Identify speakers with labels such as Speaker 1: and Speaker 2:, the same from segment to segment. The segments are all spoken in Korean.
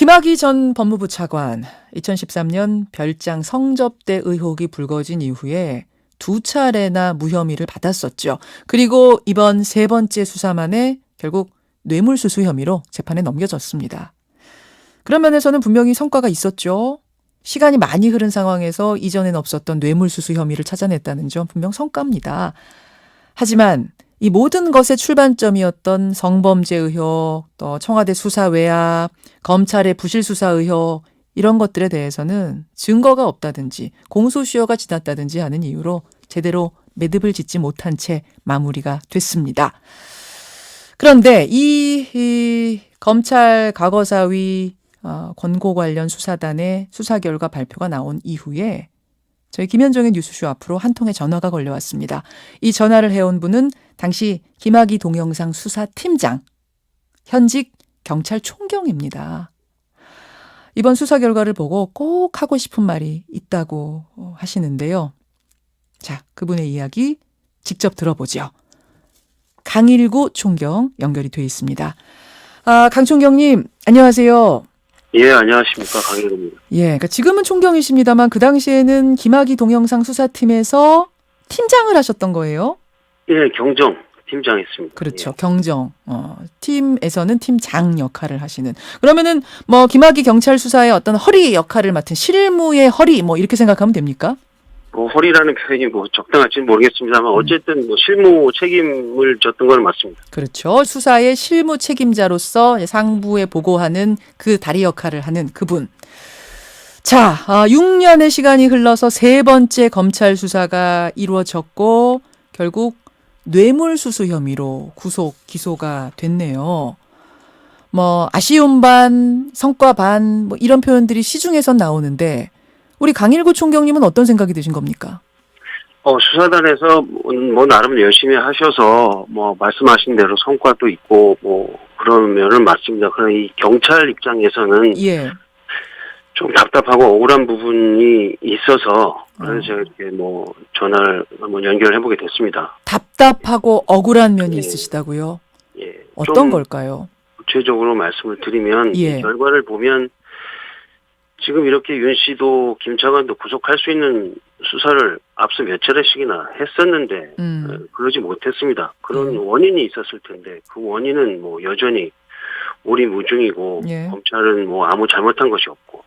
Speaker 1: 김학의 전 법무부 차관 2013년 별장 성접대 의혹이 불거진 이후에 2차례나 무혐의를 받았었죠. 그리고 이번 3번째 수사만에 결국 뇌물수수 혐의로 재판에 넘겨졌습니다. 그런 면에서는 분명히 성과가 있었죠. 시간이 많이 흐른 상황에서 이전엔 없었던 뇌물수수 혐의를 찾아냈다는 점 분명 성과입니다. 하지만 이 모든 것의 출발점이었던 성범죄 의혹, 또 청와대 수사 외압, 검찰의 부실 수사 의혹 이런 것들에 대해서는 증거가 없다든지 공소시효가 지났다든지 하는 이유로 제대로 매듭을 짓지 못한 채 마무리가 됐습니다. 그런데 이 검찰 과거사위 권고 관련 수사단의 수사 결과 발표가 나온 이후에 저희 김현정의 뉴스쇼 앞으로 한 통의 전화가 걸려왔습니다. 이 전화를 해온 분은 당시 김학의 동영상 수사팀장, 현직 경찰총경입니다. 이번 수사 결과를 보고 꼭 하고 싶은 말이 있다고 하시는데요. 자, 그분의 이야기 직접 들어보죠. 강일구 총경 연결이 돼 있습니다. 강 총경님, 안녕하세요.
Speaker 2: 예, 안녕하십니까. 강일구입니다.
Speaker 1: 예, 그러니까 지금은 총경이십니다만 그 당시에는 김학의 동영상 수사팀에서 팀장을 하셨던 거예요?
Speaker 2: 예, 경정 팀장했습니다.
Speaker 1: 그렇죠.
Speaker 2: 예.
Speaker 1: 경정. 팀에서는 팀장 역할을 하시는. 그러면은 김학의 경찰 수사의 어떤 허리 역할을 맡은 실무의 허리 이렇게 생각하면 됩니까?
Speaker 2: 허리라는 표현이 적당할지는 모르겠습니다만 어쨌든 실무 책임을 졌던 건 맞습니다.
Speaker 1: 그렇죠. 수사의 실무 책임자로서 상부에 보고하는 그 다리 역할을 하는 그분. 자, 6년의 시간이 흘러서 3번째 검찰 수사가 이루어졌고 결국 뇌물수수 혐의로 구속 기소가 됐네요. 아쉬움 반, 성과 반 이런 표현들이 시중에선 나오는데 우리 강일구 총경님은 어떤 생각이 드신 겁니까?
Speaker 2: 수사단에서 나름 열심히 하셔서 말씀하신 대로 성과도 있고 그런 면은 맞습니다. 그러나 이 경찰 입장에서는
Speaker 1: 예.
Speaker 2: 좀 답답하고 억울한 부분이 있어서 그래서 제가 이렇게 전화를 한번 연결해보게 됐습니다.
Speaker 1: 답답하고 억울한 면이 있으시다고요?
Speaker 2: 예.
Speaker 1: 어떤 걸까요?
Speaker 2: 구체적으로 말씀을 드리면
Speaker 1: 예.
Speaker 2: 이 결과를 보면 지금 이렇게 윤 씨도 김 차관도 구속할 수 있는 수사를 앞서 몇 차례씩이나 했었는데 그러지 못했습니다. 그런 원인이 있었을 텐데 그 원인은 여전히 오리무중이고
Speaker 1: 예.
Speaker 2: 검찰은 아무 잘못한 것이 없고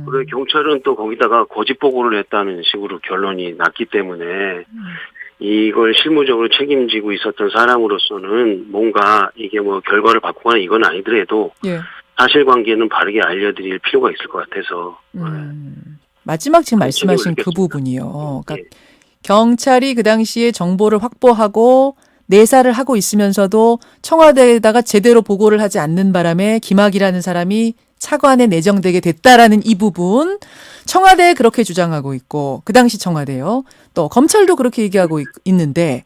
Speaker 2: 그리고 경찰은 또 거기다가 거짓 보고를 했다는 식으로 결론이 났기 때문에 이걸 실무적으로 책임지고 있었던 사람으로서는 뭔가 이게 결과를 바꾸거나 이건 아니더라도
Speaker 1: 예.
Speaker 2: 사실관계는 바르게 알려드릴 필요가 있을 것 같아서.
Speaker 1: 마지막 지금 말씀하신 그 부분이요. 그러니까 경찰이 그 당시에 정보를 확보하고 내사를 하고 있으면서도 청와대에다가 제대로 보고를 하지 않는 바람에 김학이라는 사람이 차관에 내정되게 됐다라는 이 부분 청와대에 그렇게 주장하고 있고 그 당시 청와대요. 또 검찰도 그렇게 얘기하고 있는데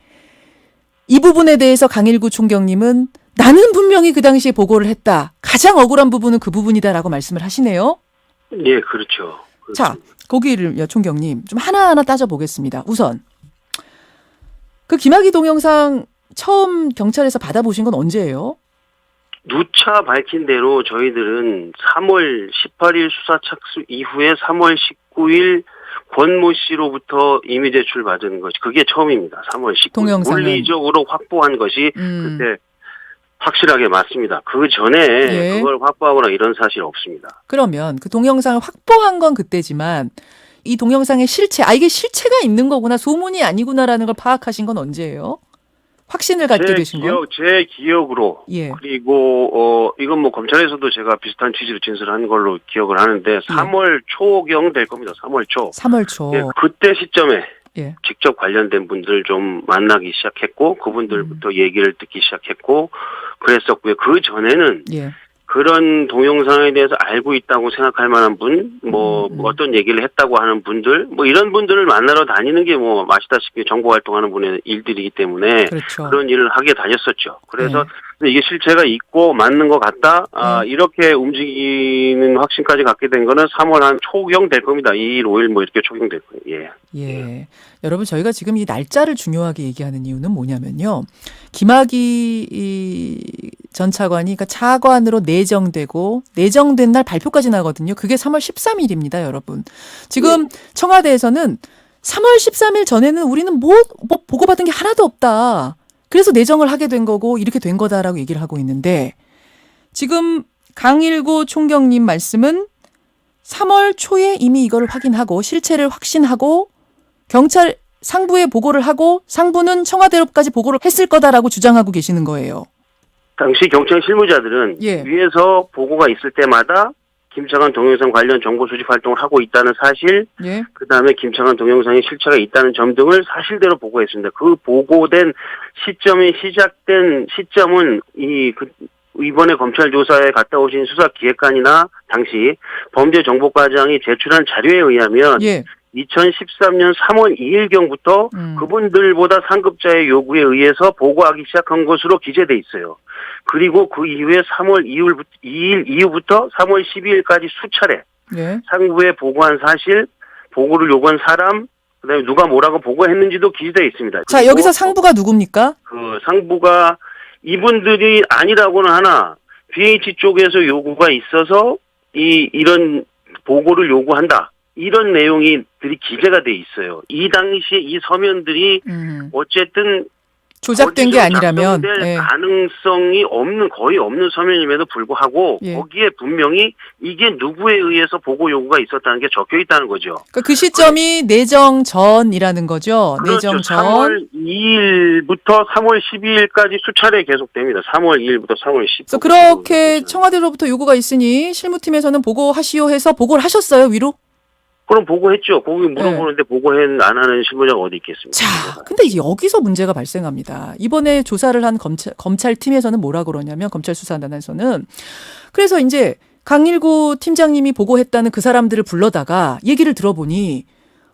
Speaker 1: 이 부분에 대해서 강일구 총경님은 나는 분명히 그 당시에 보고를 했다. 가장 억울한 부분은 그 부분이다라고 말씀을 하시네요.
Speaker 2: 예, 그렇죠.
Speaker 1: 자, 거기를 총경님 좀 하나하나 따져보겠습니다. 우선 그 김학의 동영상 처음 경찰에서 받아보신 건 언제예요?
Speaker 2: 누차 밝힌 대로 저희들은 3월 18일 수사 착수 이후에 3월 19일 권모 씨로부터 임의 제출 받은 것이 그게 처음입니다. 3월 19일.
Speaker 1: 동영상은.
Speaker 2: 물리적으로 확보한 것이 그때 확실하게 맞습니다. 그 전에
Speaker 1: 예.
Speaker 2: 그걸 확보하거나 이런 사실 없습니다.
Speaker 1: 그러면 그 동영상을 확보한 건 그때지만 이 동영상의 실체, 이게 실체가 있는 거구나, 소문이 아니구나라는 걸 파악하신 건 언제예요? 확신을 갖게 되신 건?
Speaker 2: 제 기억으로.
Speaker 1: 예.
Speaker 2: 그리고 이건 검찰에서도 제가 비슷한 취지로 진술한 걸로 기억을 하는데 3월 초경 될 겁니다. 3월 초.
Speaker 1: 3월 초.
Speaker 2: 예, 그때 시점에
Speaker 1: 예.
Speaker 2: 직접 관련된 분들 좀 만나기 시작했고 그분들부터 얘기를 듣기 시작했고 그랬었고요. 그 전에는
Speaker 1: 예.
Speaker 2: 그런 동영상에 대해서 알고 있다고 생각할 만한 분, 어떤 얘기를 했다고 하는 분들, 이런 분들을 만나러 다니는 게 아시다시피 정보 활동하는 분의 일들이기 때문에
Speaker 1: 그렇죠.
Speaker 2: 그런 일을 하게 다녔었죠. 그래서 근데 이게 실체가 있고 맞는 것 같다. 이렇게 움직이는 확신까지 갖게 된 거는 3월 한 초경 될 겁니다. 2일, 5일 뭐 이렇게 초경될 거예요.
Speaker 1: 예. 여러분 저희가 지금 이 날짜를 중요하게 얘기하는 이유는 뭐냐면요. 김학의 전 차관이 그러니까 차관으로 내정된 날 발표까지 나거든요. 그게 3월 13일입니다, 여러분. 지금 청와대에서는 3월 13일 전에는 우리는 뭐 보고받은 게 하나도 없다. 그래서 내정을 하게 된 거고 이렇게 된 거다라고 얘기를 하고 있는데 지금 강일구 총경님 말씀은 3월 초에 이미 이거를 확인하고 실체를 확신하고 경찰 상부에 보고를 하고 상부는 청와대로까지 보고를 했을 거다라고 주장하고 계시는 거예요.
Speaker 2: 당시 경찰 실무자들은 위에서 보고가 있을 때마다 김창완 동영상 관련 정보 수집 활동을 하고 있다는 사실, 그다음에 김창완 동영상에 실체가 있다는 점 등을 사실대로 보고했습니다. 그 보고된 시점이 시작된 시점은 이번에 검찰 조사에 갔다 오신 수사기획관이나 당시 범죄정보과장이 제출한 자료에 의하면 2013년 3월 2일경부터 그분들보다 상급자의 요구에 의해서 보고하기 시작한 것으로 기재돼 있어요. 그리고 그 이후에 3월 2일 이후부터 3월 12일까지 수차례 상부에 보고한 사실, 보고를 요구한 사람, 그다음에 누가 뭐라고 보고했는지도 기재돼 있습니다.
Speaker 1: 자, 여기서 상부가 누굽니까?
Speaker 2: 그 상부가 이분들이 아니라고는 하나 BH 쪽에서 요구가 있어서 이런 보고를 요구한다. 이런 내용들이 기재가 돼 있어요. 이 당시에 이 서면들이 어쨌든
Speaker 1: 조작된 게 아니라면
Speaker 2: 가능성이 거의 없는 서면임에도 불구하고 거기에 분명히 이게 누구에 의해서 보고 요구가 있었다는 게 적혀 있다는 거죠.
Speaker 1: 그러니까 그 시점이 내정 전이라는 거죠.
Speaker 2: 그렇죠.
Speaker 1: 내정 전.
Speaker 2: 3월 2일부터 3월 12일까지 수차례 계속됩니다. 3월 2일부터 3월 10일.
Speaker 1: 그래서 그렇게 청와대로부터 요구가 있으니 실무팀에서는 보고하시오 해서 보고를 하셨어요, 위로?
Speaker 2: 그럼 보고했죠. 거기 물어보는데 보고한 안 하는 실무자가 어디 있겠습니까?
Speaker 1: 자, 근데 여기서 문제가 발생합니다. 이번에 조사를 한 검찰팀에서는 뭐라 그러냐면 검찰 수사단에서는 그래서 이제 강일구 팀장님이 보고했다는 그 사람들을 불러다가 얘기를 들어보니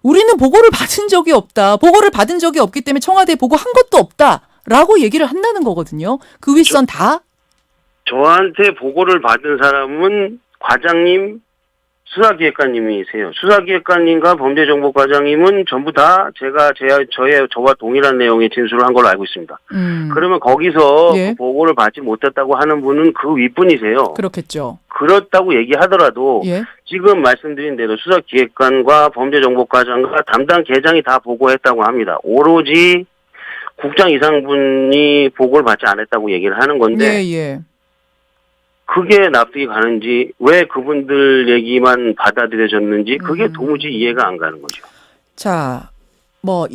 Speaker 1: 우리는 보고를 받은 적이 없다. 보고를 받은 적이 없기 때문에 청와대에 보고한 것도 없다라고 얘기를 한다는 거거든요. 그 윗선 다? 저한테
Speaker 2: 보고를 받은 사람은 과장님, 수사기획관님이세요. 수사기획관님과 범죄정보과장님은 전부 다 저와 동일한 내용의 진술을 한 걸로 알고 있습니다. 그러면 거기서 그 보고를 받지 못했다고 하는 분은 그 윗분이세요.
Speaker 1: 그렇겠죠.
Speaker 2: 그렇다고 얘기하더라도 지금 말씀드린 대로 수사기획관과 범죄정보과장과 담당 계장이 다 보고했다고 합니다. 오로지 국장 이상분이 보고를 받지 않았다고 얘기를 하는 건데 그게 납득이 가는지 왜 그분들 얘기만 받아들여졌는지 그게 도무지 이해가 안 가는 거죠.
Speaker 1: 자, 뭐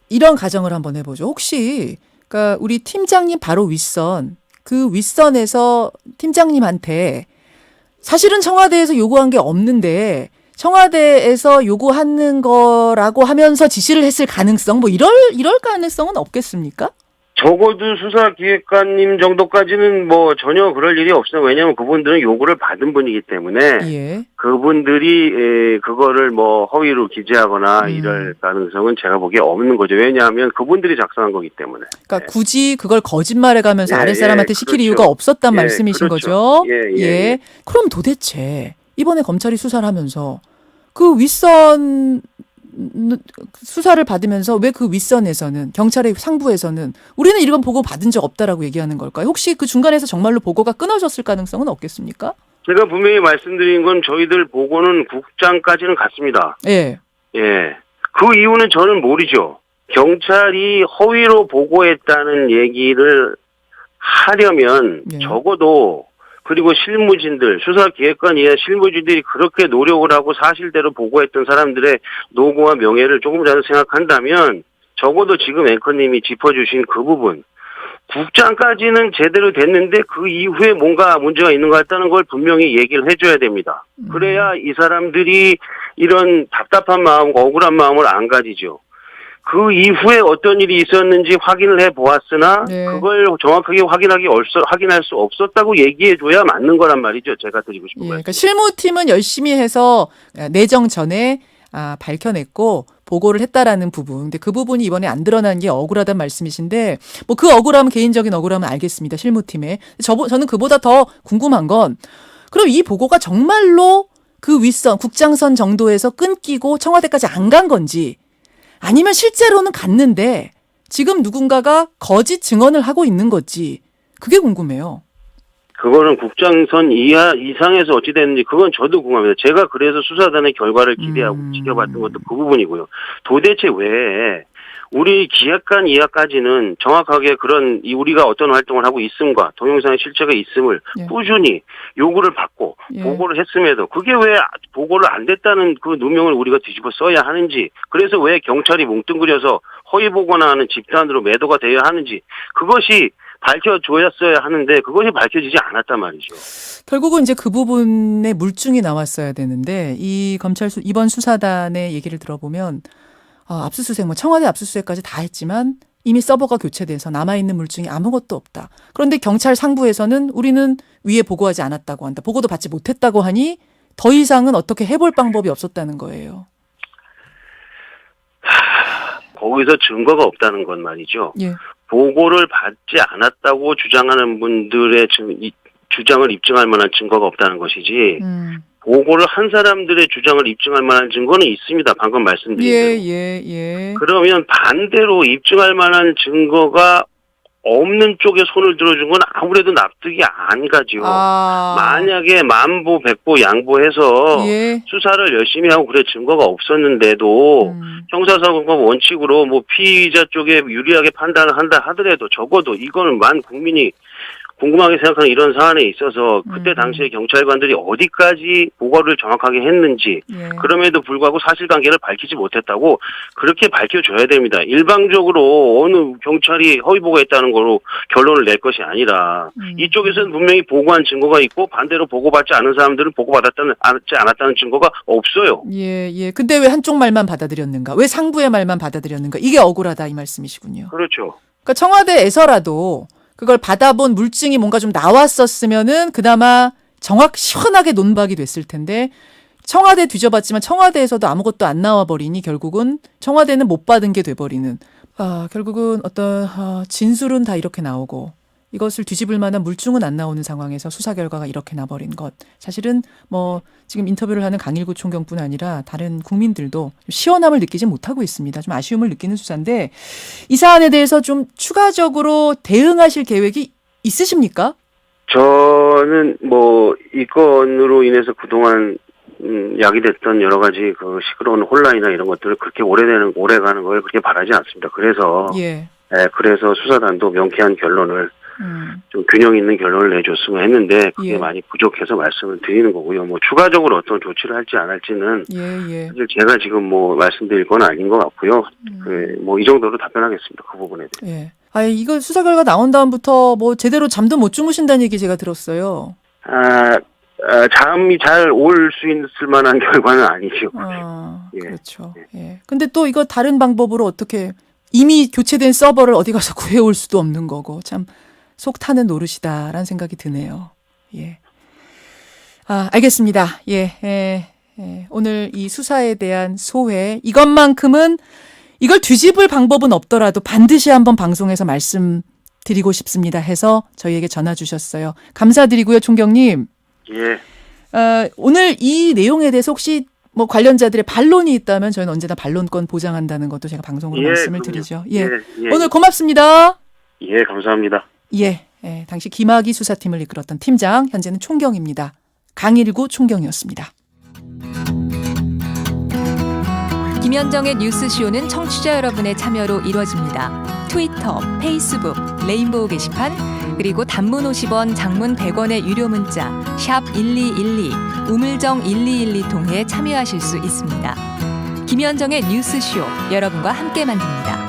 Speaker 1: 이런 가정을 한번 해보죠. 혹시 그러니까 우리 팀장님 바로 윗선, 그 윗선에서 팀장님한테 사실은 청와대에서 요구한 게 없는데 청와대에서 요구하는 거라고 하면서 지시를 했을 가능성, 뭐 이럴 가능성은 없겠습니까?
Speaker 2: 적어도 수사기획관님 정도까지는 뭐 전혀 그럴 일이 없어요. 왜냐하면 그분들은 요구를 받은 분이기 때문에 그분들이 그거를 뭐 허위로 기재하거나 이럴 가능성은 제가 보기에 없는 거죠. 왜냐하면 그분들이 작성한 거기 때문에.
Speaker 1: 그러니까 굳이 그걸 거짓말해가면서 아랫사람한테 시킬 이유가 없었단 말씀이신 거죠. 그럼 도대체 이번에 검찰이 수사를 하면서 그 윗선 수사를 받으면서 왜 그 윗선에서는 경찰의 상부에서는 우리는 이런 보고 받은 적 없다라고 얘기하는 걸까요? 혹시 그 중간에서 정말로 보고가 끊어졌을 가능성은 없겠습니까?
Speaker 2: 제가 분명히 말씀드린 건 저희들 보고는 국장까지는 갔습니다. 그 이유는 저는 모르죠. 경찰이 허위로 보고했다는 얘기를 하려면 적어도 그리고 실무진들, 수사기획관 이하 실무진들이 그렇게 노력을 하고 사실대로 보고했던 사람들의 노고와 명예를 조금 더 생각한다면 적어도 지금 앵커님이 짚어주신 그 부분, 국장까지는 제대로 됐는데 그 이후에 뭔가 문제가 있는 것 같다는 걸 분명히 얘기를 해줘야 됩니다. 그래야 이 사람들이 이런 답답한 마음과 억울한 마음을 안 가지죠. 그 이후에 어떤 일이 있었는지 확인을 해보았으나 그걸 정확하게 확인할 수 없었다고 얘기해줘야 맞는 거란 말이죠. 제가 드리고 싶은 말씀.
Speaker 1: 그러니까 실무팀은 열심히 해서 내정 전에 밝혀냈고 보고를 했다라는 부분. 근데 그 부분이 이번에 안 드러난 게 억울하다는 말씀이신데 뭐 그 억울함은 개인적인 억울함은 알겠습니다. 실무팀에. 저는 그보다 더 궁금한 건 그럼 이 보고가 정말로 그 윗선 국장선 정도에서 끊기고 청와대까지 안 간 건지 아니면 실제로는 갔는데 지금 누군가가 거짓 증언을 하고 있는 건지 그게 궁금해요.
Speaker 2: 그거는 국장선 이상에서 어찌 됐는지 그건 저도 궁금합니다. 제가 그래서 수사단의 결과를 기대하고 지켜봤던 것도 그 부분이고요. 도대체 왜 우리 기획관 이하까지는 정확하게 그런 우리가 어떤 활동을 하고 있음과 동영상의 실체가 있음을
Speaker 1: 예.
Speaker 2: 꾸준히 요구를 받고
Speaker 1: 예.
Speaker 2: 보고를 했음에도 그게 왜 보고를 안 됐다는 그 누명을 우리가 뒤집어 써야 하는지, 그래서 왜 경찰이 뭉뚱그려서 허위 보고나 하는 집단으로 매도가 되어야 하는지 그것이 밝혀줘야어야 하는데 그것이 밝혀지지 않았단 말이죠.
Speaker 1: 결국은 이제 그 부분에 물증이 나왔어야 되는데 이 이번 수사단의 얘기를 들어보면 압수수색 청와대 압수수색까지 다 했지만 이미 서버가 교체돼서 남아있는 물증이 아무것도 없다. 그런데 경찰 상부에서는 우리는 위에 보고하지 않았다고 한다. 보고도 받지 못했다고 하니 더 이상은 어떻게 해볼 방법이 없었다는 거예요.
Speaker 2: 거기서 증거가 없다는 건 말이죠.
Speaker 1: 예.
Speaker 2: 보고를 받지 않았다고 주장하는 분들의 주장을 입증할 만한 증거가 없다는 것이지 보고를 한 사람들의 주장을 입증할 만한 증거는 있습니다. 방금 말씀드린 대로.
Speaker 1: 예.
Speaker 2: 그러면 반대로 입증할 만한 증거가 없는 쪽에 손을 들어준 건 아무래도 납득이 안 가죠. 만약에 만보, 백보, 양보해서
Speaker 1: 예.
Speaker 2: 수사를 열심히 하고 그래 증거가 없었는데도 형사사법법 원칙으로 뭐 피의자 쪽에 유리하게 판단을 한다 하더라도 적어도 이거는 만 국민이 궁금하게 생각하는 이런 사안에 있어서 그때 당시에 경찰관들이 어디까지 보고를 정확하게 했는지
Speaker 1: 예.
Speaker 2: 그럼에도 불구하고 사실관계를 밝히지 못했다고 그렇게 밝혀줘야 됩니다. 일방적으로 어느 경찰이 허위보고했다는 거로 결론을 낼 것이 아니라 이쪽에서는 분명히 보고한 증거가 있고 반대로 보고받지 않은 사람들은 보고받지 않았다는 증거가 없어요.
Speaker 1: 예. 근데 왜 한쪽 말만 받아들였는가? 왜 상부의 말만 받아들였는가? 이게 억울하다 이 말씀이시군요.
Speaker 2: 그렇죠.
Speaker 1: 그러니까 청와대에서라도 그걸 받아본 물증이 뭔가 좀 나왔었으면은 그나마 시원하게 논박이 됐을 텐데 청와대 뒤져봤지만 청와대에서도 아무것도 안 나와버리니 결국은 청와대는 못 받은 게 돼버리는 결국은 어떤 진술은 다 이렇게 나오고 이것을 뒤집을 만한 물증은 안 나오는 상황에서 수사 결과가 이렇게 나버린 것. 사실은 지금 인터뷰를 하는 강일구 총경뿐 아니라 다른 국민들도 시원함을 느끼지 못하고 있습니다. 좀 아쉬움을 느끼는 수사인데 이 사안에 대해서 좀 추가적으로 대응하실 계획이 있으십니까?
Speaker 2: 저는 이 건으로 인해서 그동안 야기됐던 여러 가지 그 시끄러운 혼란이나 이런 것들을 그렇게 오래 가는 걸 그렇게 바라지 않습니다. 그래서 그래서 수사단도 명쾌한 결론을 좀 균형 있는 결론을 내줬으면 했는데 그게 많이 부족해서 말씀을 드리는 거고요. 추가적으로 어떤 조치를 할지 안 할지는 사실 제가 지금 말씀드릴 건 아닌 것 같고요. 이 정도로 답변하겠습니다. 그 부분에 대해서.
Speaker 1: 이거 수사 결과 나온 다음부터 제대로 잠도 못 주무신다는 얘기 제가 들었어요.
Speaker 2: 잠이 잘 올 수 있을 만한 결과는 아니죠.
Speaker 1: 그렇죠. 근데 또 이거 다른 방법으로 어떻게 이미 교체된 서버를 어디 가서 구해올 수도 없는 거고 참 속 타는 노릇이다라는 생각이 드네요. 알겠습니다. 오늘 이 수사에 대한 소회 이것만큼은 이걸 뒤집을 방법은 없더라도 반드시 한번 방송에서 말씀드리고 싶습니다 해서 저희에게 전화 주셨어요. 감사드리고요, 총경님. 오늘 이 내용에 대해서 혹시 관련자들의 반론이 있다면 저희는 언제나 반론권 보장한다는 것도 제가 방송으로 말씀을 드리죠. 오늘 고맙습니다.
Speaker 2: 감사합니다.
Speaker 1: 당시 김학의 수사팀을 이끌었던 팀장, 현재는 총경입니다. 강일구 총경이었습니다.
Speaker 3: 김현정의 뉴스쇼는 청취자 여러분의 참여로 이루어집니다. 트위터, 페이스북, 레인보우 게시판, 그리고 단문 50원, 장문 100원의 유료 문자 샵 1212, 우물정 1212 통해 참여하실 수 있습니다. 김현정의 뉴스쇼, 여러분과 함께 만듭니다.